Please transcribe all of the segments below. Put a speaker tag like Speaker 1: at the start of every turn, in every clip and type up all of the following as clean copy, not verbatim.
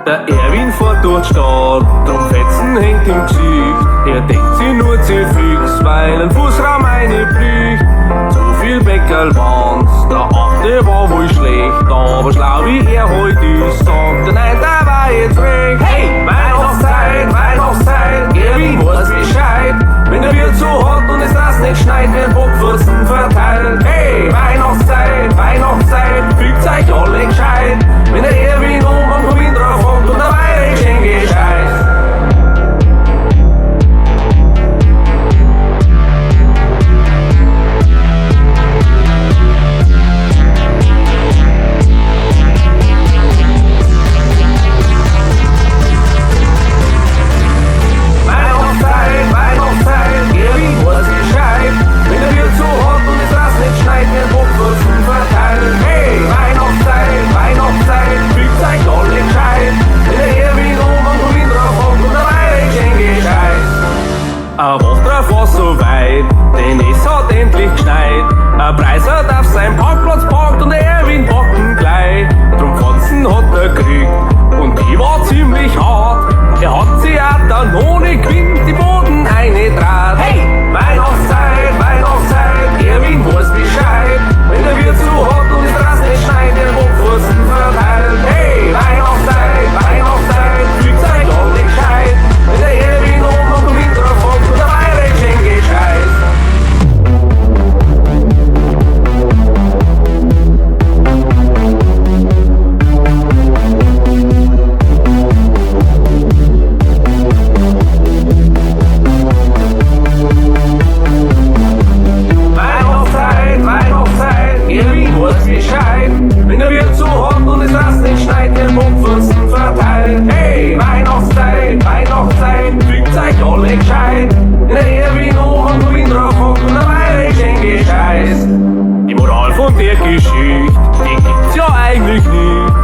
Speaker 1: Der Erwin fährt durch die Stadt, drum Fetzen hängt im Gesicht. Er denkt sich nur zu fix, weil ein Fußraum eine Pflicht. Zu viel Bäckerl waren's, der achte war wohl schlecht. Aber schlau wie er heute ist, sagt er, nein, der war jetzt recht. Hey, Weihnachtszeit, Weihnachtszeit, Erwin weiß Bescheid. Wenn der Wirt so hat und es das nicht schneit, wird Fotzn verteilen. Hey, Weihnachtszeit, Weihnachtszeit, fügt euch alle gescheit. Wenn der Erwin und Kommentare drauf hat und der Weitere schenke Scheiß. Weihnachtszeit, Weihnachtszeit, Erwin weiß Bescheid. Wenn der Wirt so hat und es das nicht schneit, wird Fotzn verteilen. Hey, Weihnachtszeit, Weihnachtszeit, fügt euch alle gescheit. Wenn der Erwin und Kommentare drauf hat und der Weitere schenke Scheiß. Er wacht drauf war so weit, denn es hat endlich geschneit. Ein Preiser darf sein Parkplatz parkt und der Erwin packen gleich. Drum Fotzn hat er gekriegt und die war ziemlich hart. Er hat sie auch dann ohne Quint die Boden eingedraht. Hey, Weihnachtszeit, Weihnachtszeit, Erwin weiß Bescheid. Wenn der Wirt so hat und es das nicht schneit, der Fotzn verteilt. Hey, Weihnachtszeit, Weihnachtszeit, fügt euch alle gescheit. Wenn der Erwin und Kommentare drauf hat und der Weitere schenke Scheiß. Weihnachtszeit, Weihnachtszeit, Erwin weiß Bescheid. Wenn der Wirt so hat und es das nicht schneit, der Fotzn verteilt. Hey, Weihnachtszeit, Weihnachtszeit, fügt euch alle gescheit. Wenn der Erwin und Kommentare drauf hat und der Weitere schenke Scheiß. Die Moral von der Geschichte, die gibt's ja eigentlich nicht.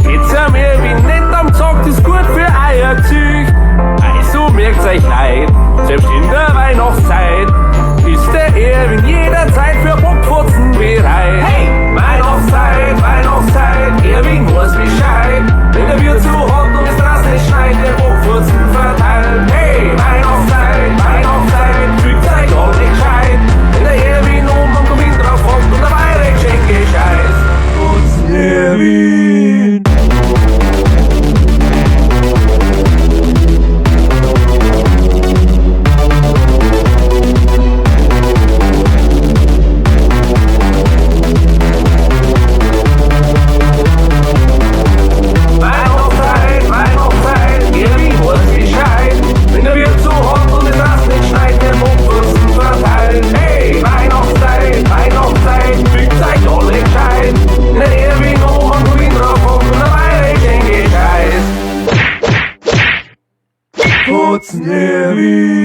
Speaker 1: Geht's am Erwin nicht am Zack, ist gut für Eierzücht. Also merkt's euch leid, selbst in der Weihnachtszeit ist der Erwin jederzeit für Fotzn bereit. Hey, Weihnachtszeit, Weihnachtszeit, Erwin weiß Bescheid. Wenn der Wirt so hat und es das nicht schneit, der Fotzn verteilt. Hey, Weihnachtszeit, Weihnachtszeit, fügt euch alle gescheit. Wenn der Erwin und Kommentare drauf hat und der Weitere schenke Scheiß. Fotzn Erwin. Weihnachtszeit, Weihnachtszeit, Erwin weiß Bescheid. Wenn der Wirt so hat und es das nicht schneit, der Fotzn verteilt. Hey, Weihnachtszeit, Weihnachtszeit, fügt euch alle gescheit. Wenn der Erwin und Kommentare drauf hat und der Weitere schenke Scheiß. Fotzn Erwin.